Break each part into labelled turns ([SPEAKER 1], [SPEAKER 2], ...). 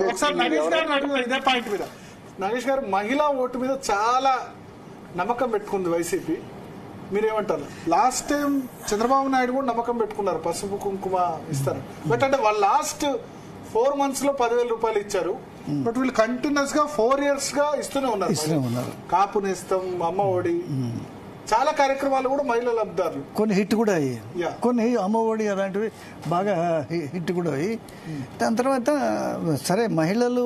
[SPEAKER 1] ఒకసారి నగేష్ గారిని అడుగుదాం ఇదే పాయింట్ మీద. నగేష్ గారు, మహిళా ఓటు మీద చాలా నమ్మకం పెట్టుకుంది వైసీపీ, మీరేమంటారు? లాస్ట్ టైం చంద్రబాబు నాయుడు కూడా నమ్మకం పెట్టుకున్నారు, పసుపు కుంకుమ ఇస్తారు. బట్ అంటే వాళ్ళు లాస్ట్ 4 months లో 10,000 రూపాయలు ఇచ్చారు. బట్ వీళ్ళు కంటిన్యూస్ గా 4 years గా ఇస్తూనే ఉన్నారు. కాపు నేస్తం, అమ్మ ఒడి, చాలా కార్యక్రమాలు కూడా మహిళలు లబ్ధారులు.
[SPEAKER 2] కొన్ని హిట్ కూడా అయ్యాయి, కొన్ని అమ్మఒడి అలాంటివి బాగా హిట్ కూడా అయ్యి. దాని తర్వాత సరే మహిళలు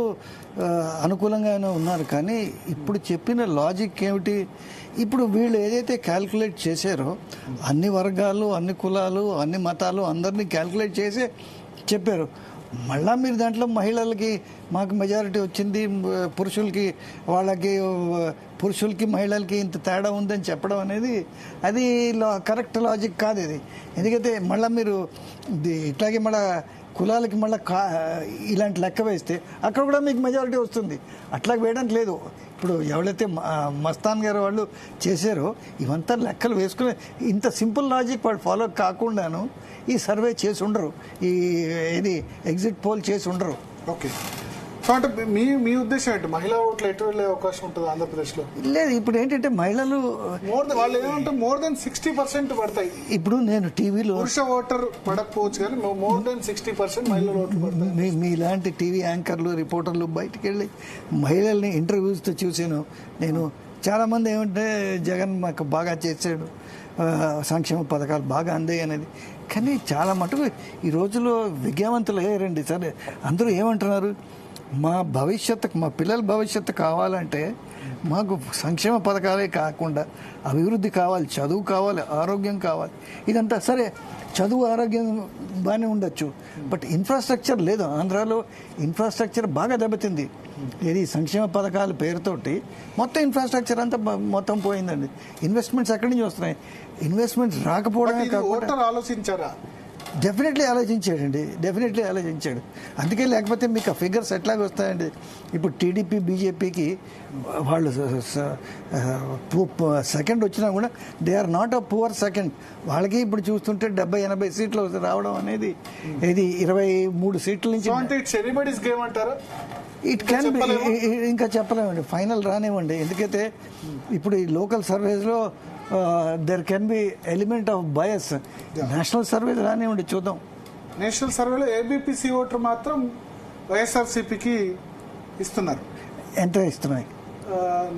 [SPEAKER 2] అనుకూలంగానే ఉన్నారు, కానీ ఇప్పుడు చెప్పిన లాజిక్ ఏమిటి? ఇప్పుడు వీళ్ళు ఏదైతే క్యాల్కులేట్ చేశారో అన్ని వర్గాలు, అన్ని కులాలు, అన్ని మతాలు అందరినీ క్యాల్కులేట్ చేసి చెప్పారు. మళ్ళా మీరు దాంట్లో మహిళలకి మాకు మెజారిటీ వచ్చింది, పురుషులకి మహిళలకి ఇంత తేడా ఉందని చెప్పడం అనేది అది కరెక్ట్ లాజిక్ కాదు ఇది. ఎందుకంటే మళ్ళీ మీరు ఇట్లాగే మళ్ళీ కులాలకి మళ్ళీ ఇలాంటి లెక్క వేస్తే అక్కడ కూడా మీకు మెజారిటీ వస్తుంది. అట్లా వేయడానికి లేదు. ఇప్పుడు ఎవరైతే మస్తాన్ గారు వాళ్ళు చేశారో ఇవంతా లెక్కలు వేసుకుని ఇంత సింపుల్ లాజిక్ వాళ్ళు ఫాలో కాకుండాను ఈ సర్వే చేసి ఉండరు, ఇది ఎగ్జిట్ పోల్ చేసి ఉండరు.
[SPEAKER 1] ఓకే, సో అంటే మీ ఉద్దేశం ఏంటి? మహిళా ఓట్లు ఎటు వెళ్ళే అవకాశం ఉంటుంది ఆంధ్రప్రదేశ్లో?
[SPEAKER 2] లేదు, ఇప్పుడు ఏంటంటే మహిళలు
[SPEAKER 1] వాళ్ళు ఏమంటే మోర్ దెన్ 60% పడతాయి.
[SPEAKER 2] ఇప్పుడు నేను టీవీలో
[SPEAKER 1] పురుష ఓటర్ పడకపోవచ్చు, కానీ మోర్ దెన్ 60% మహిళల ఓట్లు పడతాయి.
[SPEAKER 2] మీలాంటి టీవీ యాంకర్లు, రిపోర్టర్లు బయటికి వెళ్ళి మహిళల్ని ఇంటర్వ్యూస్తో చూసాను నేను. చాలామంది ఏమంటే జగన్ మాకు బాగా చేశాడు, సంక్షేమ పథకాలు బాగా అందాయి అనేది. కానీ చాలా మటుకు ఈ రోజుల్లో విద్యావంతులు అయ్యారండి. సరే, అందరూ ఏమంటున్నారు? మా భవిష్యత్తు, మా పిల్లల భవిష్యత్తు కావాలంటే మాకు సంక్షేమ పథకాలే కాకుండా అభివృద్ధి కావాలి, చదువు కావాలి, ఆరోగ్యం కావాలి. ఇదంతా సరే, చదువు ఆరోగ్యం బాగానే ఉండొచ్చు, బట్ ఇన్ఫ్రాస్ట్రక్చర్ లేదు. ఆంధ్రాలో ఇన్ఫ్రాస్ట్రక్చర్ బాగా దెబ్బతింది. ఇది సంక్షేమ పథకాల పేరుతోటి మొత్తం ఇన్ఫ్రాస్ట్రక్చర్ అంతా మొత్తం పోయిందండి. ఇన్వెస్ట్మెంట్స్ ఎక్కడి నుంచి వస్తున్నాయి? ఇన్వెస్ట్మెంట్స్ రాకపోవడమే కాకుండా
[SPEAKER 1] ఆలోచించారా?
[SPEAKER 2] డెఫినెట్లీ ఆలోచించాడు. అందుకే లేకపోతే మీకు ఆ ఫిగర్స్ ఎట్లాగ వస్తాయండి? ఇప్పుడు టీడీపీ, బీజేపీకి వాళ్ళు సెకండ్ వచ్చినా కూడా they are not a poor second. వాళ్ళకి ఇప్పుడు చూస్తుంటే 70-80 సీట్లు రావడం అనేది ఇది 23 సీట్ల నుంచి. ఇట్ క్యాన్ బి, ఇంకా చెప్పలేమండి, ఫైనల్ రానివ్వండి. ఎందుకైతే ఇప్పుడు ఈ లోకల్ సర్వేస్లో there can be element of bias. National survey రానివ్వండి, చూద్దాం.
[SPEAKER 1] నేషనల్ సర్వేలో ఏబీపీసీ ఓటర్ మాత్రం వైఎస్ఆర్సీపీకి ఇస్తున్నారు.
[SPEAKER 2] ఎంత ఇస్తున్నాయి?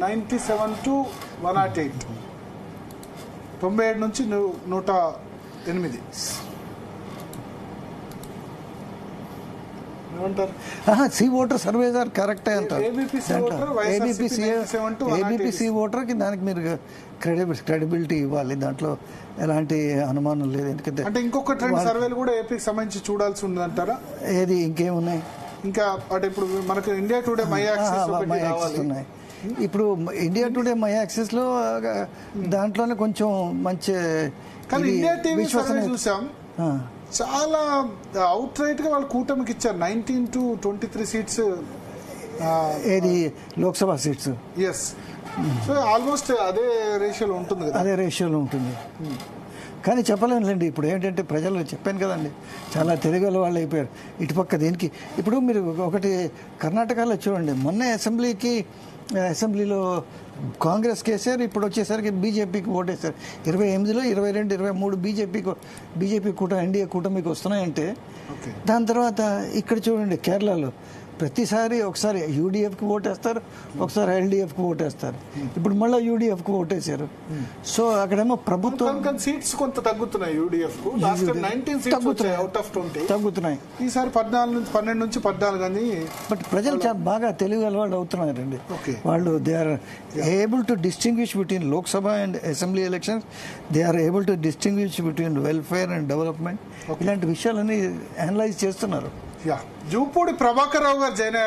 [SPEAKER 1] 97 to 108, 97 నుంచి 108.
[SPEAKER 2] సి ఓటర్ సర్వేస్ ఆర్ కరెక్టే అంటారు. ఏబీపీ ఓటర్కి దానికి మీరు క్రెడిబిలిటీ ఇవ్వాలి, దాంట్లో ఎలాంటి అనుమానం లేదు. ఎందుకంటే
[SPEAKER 1] అంటే ఇంకొక 2 సర్వేలు కూడా ఏపీకి సంబంధించి చూడాల్సి ఉంది అంటారా?
[SPEAKER 2] ఏది ఇంకేమున్నాయి?
[SPEAKER 1] ఇంకా అంటే ఇప్పుడు మనకు ఇండియా టుడే మై యాక్సెస్
[SPEAKER 2] ఉన్నాయి. ఇప్పుడు ఇండియా టుడే మై యాక్సెస్ లో దాంట్లోనే కొంచెం మంచి,
[SPEAKER 1] కానీ ఇండియా టీవీ సర్వే చూసాం, చాలా అవుట్ రైట్ గా వాళ్ళు కూటమికి ఇచ్చారు 19 to 23 సీట్స్.
[SPEAKER 2] ఏది Lok Sabha seats?
[SPEAKER 1] Yes. So almost అదే రేషియోలో ఉంటుంది కదా?
[SPEAKER 2] అదే రేషియోలో ఉంటుంది. కానీ చెప్పలేనులేండి. ఇప్పుడు ఏంటంటే ప్రజలు చెప్పాను కదండి, చాలా తెలుగుల వాళ్ళు అయిపోయారు ఇటుపక్క దీనికి. ఇప్పుడు మీరు ఒకటి కర్ణాటకలో చూడండి, మొన్న అసెంబ్లీలో కాంగ్రెస్ కేసారు, ఇప్పుడు వచ్చేసరికి బీజేపీకి ఓటేశారు. 28లో 22, 23 బీజేపీ ఎన్డీఏ కూటమికి వస్తున్నాయంటే. దాని తర్వాత ఇక్కడ చూడండి కేరళలో ప్రతిసారి ఒకసారి యూడీఎఫ్కి ఓటేస్తారు, ఒకసారి ఎల్డీఎఫ్కి ఓటేస్తారు. ఇప్పుడు మళ్ళీ యూడీఎఫ్కి ఓటేశారు. సో అక్కడేమో ప్రభుత్వం
[SPEAKER 1] సీట్స్ కొంత తగ్గుతున్నాయి. యూడీఎఫ్కు 19 సీట్స్ అవుట్ ఆఫ్ 20
[SPEAKER 2] తగ్గుతున్నాయి.
[SPEAKER 1] ఈసారి 12 నుంచి 14 అని.
[SPEAKER 2] బట్ ప్రజలు చాలా బాగా తెలుగు అలవాటు అవుతున్నారండి. వాళ్ళు they are able to distinguish between Lok Sabha and assembly elections. They are able to distinguish between welfare and development. ఇలాంటి విషయాలన్నీ అనలైజ్ చేస్తున్నారు.
[SPEAKER 1] జూపూడి ప్రభాకర్ రావు గారు జాయిన్